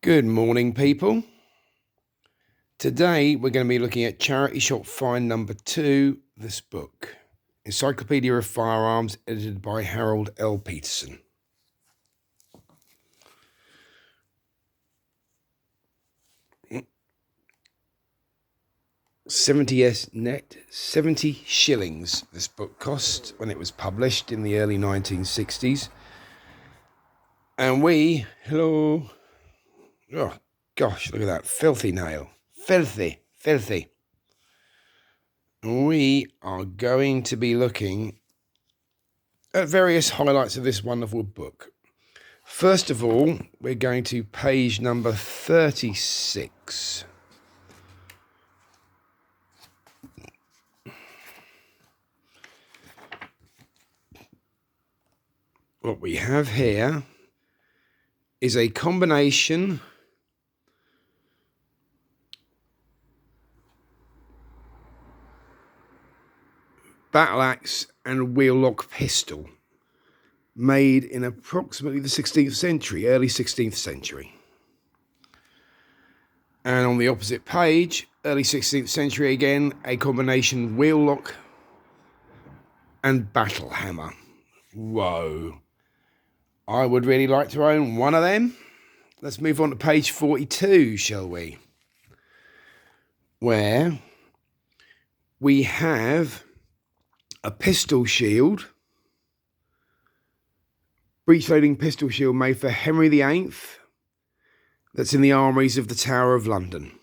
Good morning, people. Today we're going to be looking at Charity Shop Find number 2, this book, Encyclopedia of Firearms, edited by Harold L. Peterson. $70 net, 70 shillings this book cost when it was published in the early 1960s. And oh gosh, look at that, filthy nail. Filthy. We are going to be looking at various highlights of this wonderful book. First of all, we're going to page number 36. What we have here is a combination battle axe and wheel lock pistol made in approximately the 16th century, early 16th century. And on the opposite page, early 16th century again, a combination wheel lock and battle hammer. Whoa. I would really like to own one of them. Let's move on to page 42, shall we? Where we have a pistol shield, breech-loading pistol shield made for Henry VIII, that's in the armories of the Tower of London.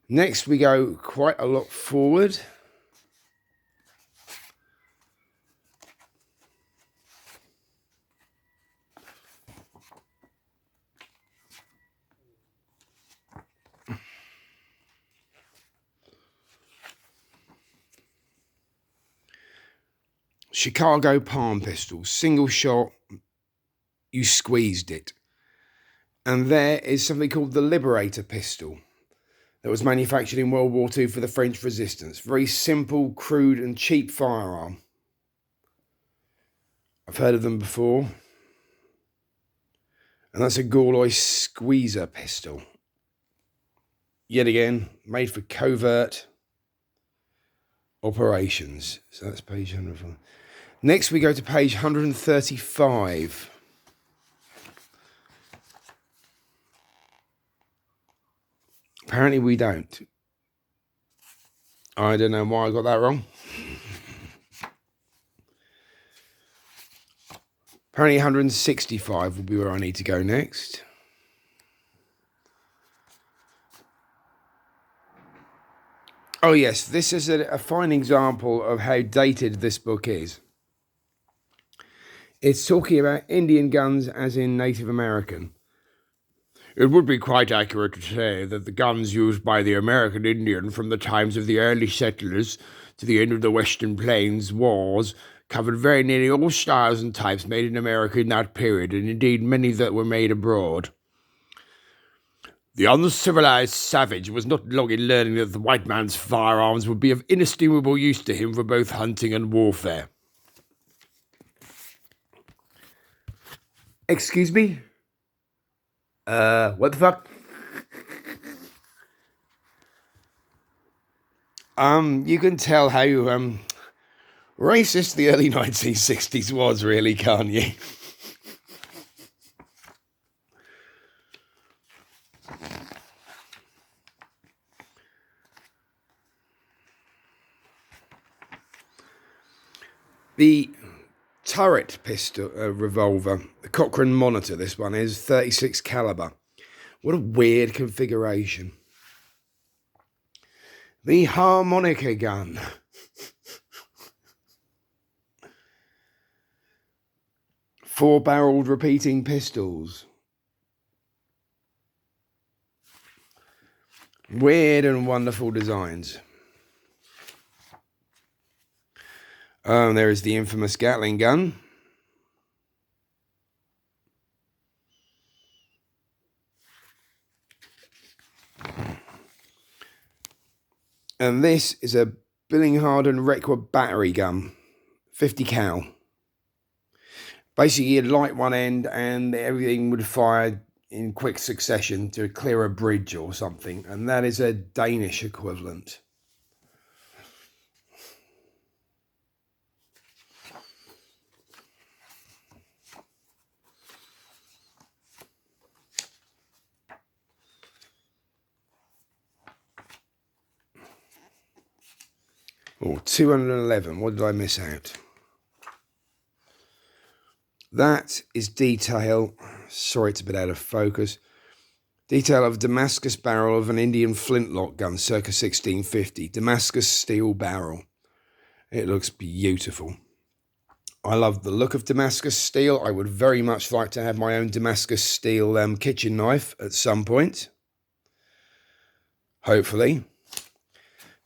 Next, we go quite a lot forward. Chicago palm pistol, single shot, you squeezed it. And there is something called the Liberator pistol that was manufactured in World War II for the French resistance. Very simple, crude and cheap firearm. I've heard of them before. And that's a Gaulois squeezer pistol. Yet again, made for covert operations. So that's page 105. Next, we go to page 135. Apparently, we don't. I don't know why I got that wrong. Apparently, 165 will be where I need to go next. Oh, yes, this is a fine example of how dated this book is. It's talking about Indian guns as in Native American. It would be quite accurate to say that the guns used by the American Indian from the times of the early settlers to the end of the Western Plains wars covered very nearly all styles and types made in America in that period, and indeed many that were made abroad. The uncivilized savage was not long in learning that the white man's firearms would be of inestimable use to him for both hunting and warfare. Excuse me? What the fuck? You can tell how racist the early 1960s was, really, can't you? The turret pistol revolver, the Cochrane Monitor, this one is 36 caliber. What a weird configuration. The harmonica gun. Four-barreled repeating pistols. Weird and wonderful designs. There is the infamous Gatling gun. And this is a Billinghard and Reckwer battery gun, 50 cal. Basically, you'd light one end and everything would fire in quick succession to clear a bridge or something, and that is a Danish equivalent. Oh, 211. What did I miss out? That is detail. Sorry, it's a bit out of focus. Detail of Damascus barrel of an Indian flintlock gun circa 1650. Damascus steel barrel. It looks beautiful. I love the look of Damascus steel. I would very much like to have my own Damascus steel kitchen knife at some point. Hopefully.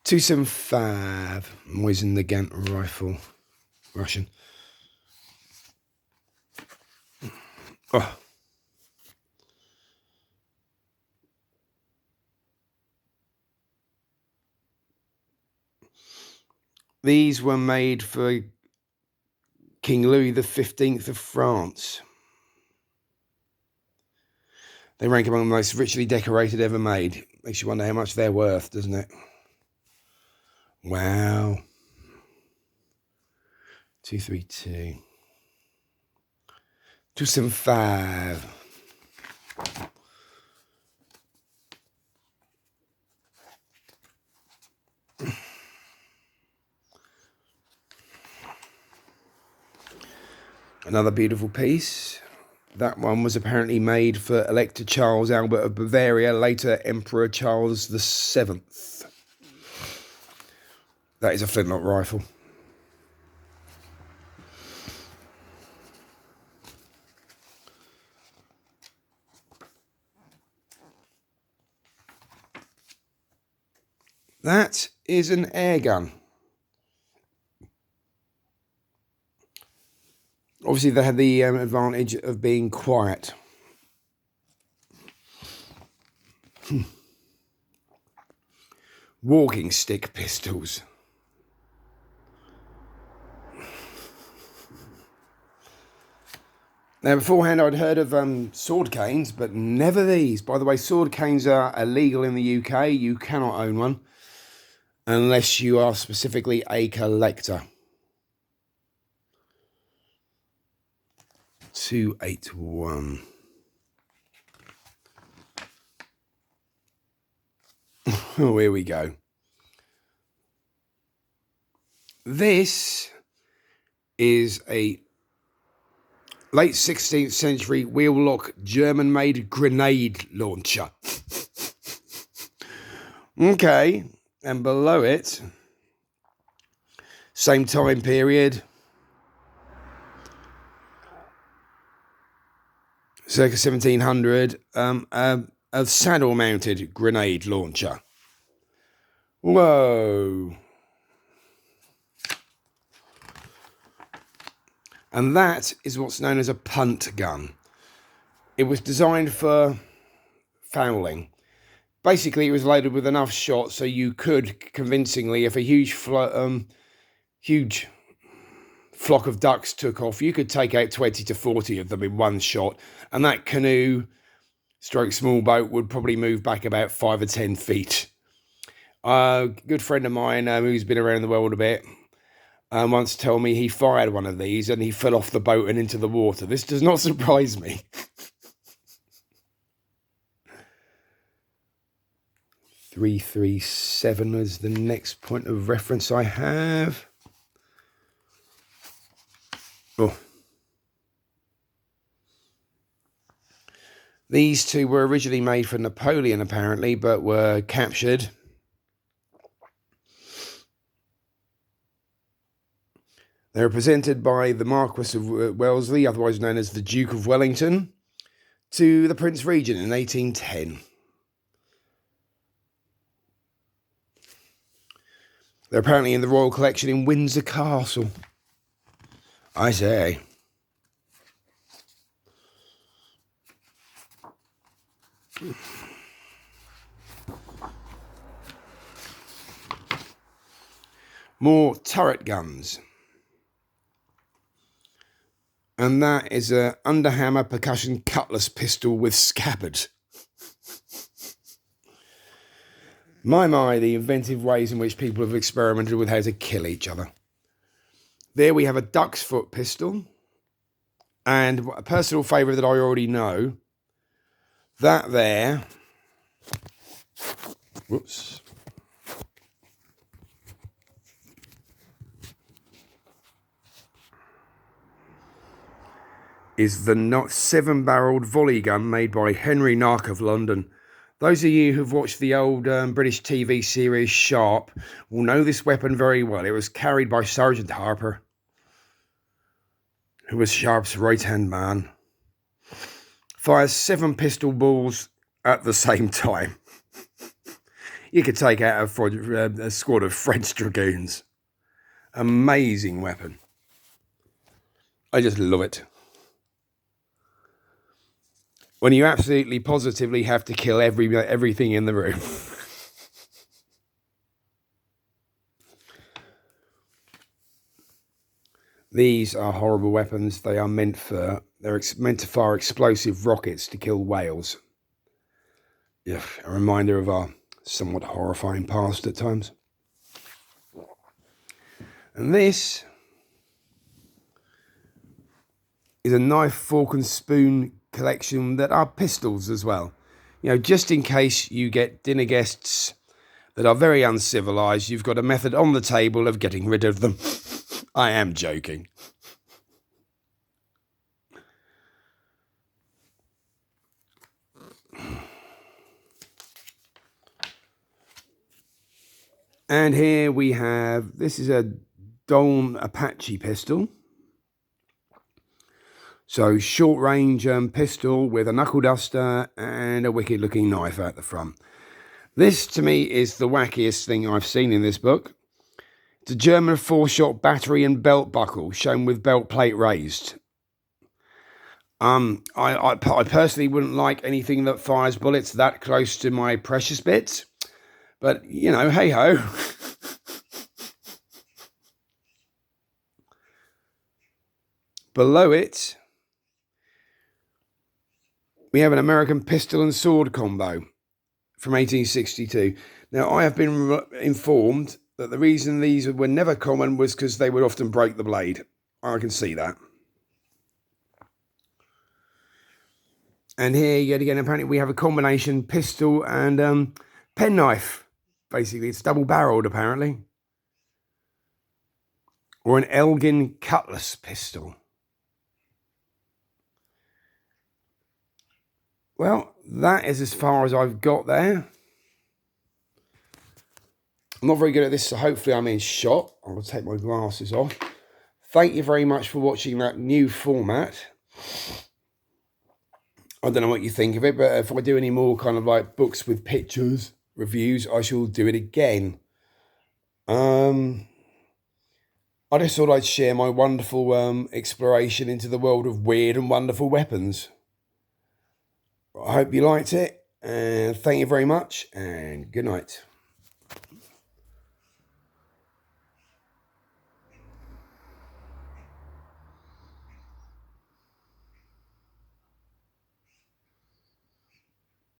275 Mosin-Nagant rifle. Russian. Oh. These were made for King Louis XV of France. They rank among the most richly decorated ever made. Makes you wonder how much they're worth, doesn't it? Wow. 232. 275. Another beautiful piece. That one was apparently made for Elector Charles Albert of Bavaria, later Emperor Charles VII. That is a flintlock rifle. That is an air gun. Obviously, they had the advantage of being quiet. Walking stick pistols. Now, beforehand, I'd heard of sword canes, but never these. By the way, sword canes are illegal in the UK. You cannot own one unless you are specifically a collector. 281. Oh, here we go. This is a late 16th century wheel-lock German-made grenade launcher. Okay, and below it, same time period, circa 1700, a saddle-mounted grenade launcher. Whoa. And that is what's known as a punt gun. It was designed for fouling. Basically, it was loaded with enough shots so you could convincingly, if a huge flock of ducks took off, you could take out 20 to 40 of them in one shot. And that canoe stroke small boat would probably move back about 5 or 10 feet. A good friend of mine who's been around the world a bit once told me he fired one of these and he fell off the boat and into the water. This does not surprise me. 337 is the next point of reference I have. Oh. These two were originally made for Napoleon, apparently, but were captured. They were presented by the Marquis of Wellesley, otherwise known as the Duke of Wellington, to the Prince Regent in 1810. They're apparently in the Royal Collection in Windsor Castle. I say. More turret guns. And that is a underhammer percussion cutlass pistol with scabbard. My, the inventive ways in which people have experimented with how to kill each other. There we have a duck's foot pistol. And a personal favourite that I already know. That there. Whoops. Is the 7-barrelled volley gun made by Henry Knock of London. Those of you who've watched the old British TV series Sharp will know this weapon very well. It was carried by Sergeant Harper, who was Sharp's right-hand man. Fires 7 pistol balls at the same time. You could take out a squad of French dragoons. Amazing weapon. I just love it. When you absolutely positively have to kill everything in the room. These are horrible weapons. They're meant to fire explosive rockets to kill whales. Yeah, a reminder of our somewhat horrifying past at times. And this is a knife, fork and spoon collection that are pistols as well. You know, just in case you get dinner guests that are very uncivilized, you've got a method on the table of getting rid of them. I am joking. And here we have, this is a Dawn Apache pistol. So short range pistol with a knuckle duster and a wicked looking knife at the front. This to me is the wackiest thing I've seen in this book. It's a German 4-shot battery and belt buckle shown with belt plate raised. I personally wouldn't like anything that fires bullets that close to my precious bits. But, you know, hey ho. Below it, we have an American pistol and sword combo from 1862. Now, I have been informed that the reason these were never common was because they would often break the blade. I can see that. And here, yet again, apparently we have a combination pistol and penknife. Basically, it's double-barreled, apparently. Or an Elgin cutlass pistol. Well, that is as far as I've got there. I'm not very good at this, so hopefully I'm in shot. I'll take my glasses off. Thank you very much for watching that new format. I don't know what you think of it, but if I do any more kind of like books with pictures, reviews, I shall do it again. I just thought I'd share my wonderful exploration into the world of weird and wonderful weapons. I hope you liked it, and thank you very much, and good night.